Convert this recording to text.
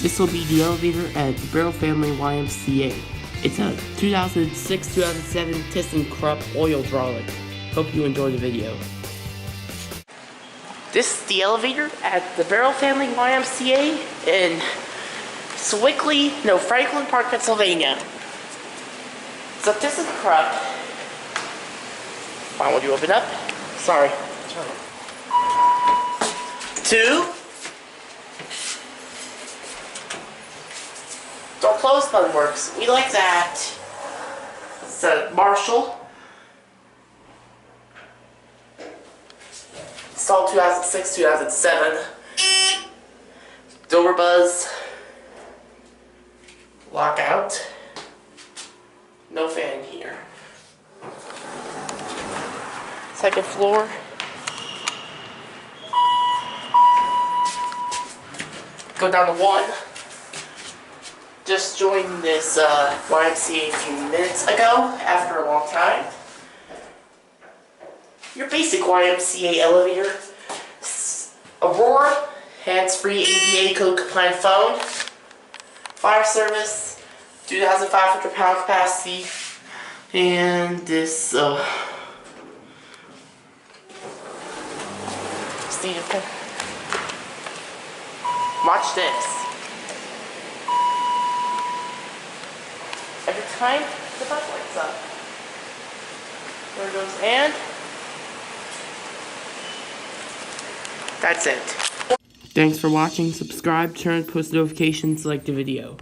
This will be the elevator at the Baierl family YMCA. It's a 2006-2007 ThyssenKrupp Oildraulic. Hope you enjoy the video. This is the elevator at the Baierl family YMCA in Franklin Park, Pennsylvania. So ThyssenKrupp. Why would you open up? Sorry. Turn it. 2. Door close button works. We like that. It's a Marshall. Installed 2006-2007. Door buzz. Lockout. No fan here. Second floor. Go down to 1. Just joined this YMCA a few minutes ago, after a long time. Your basic YMCA elevator. Aurora, hands-free ADA code compliant phone. Fire service, 2,500 pound capacity. And this, watch this. Every time the bus lights up. There it goes, and that's it. Thanks for watching. Subscribe, turn on post notifications, like the video.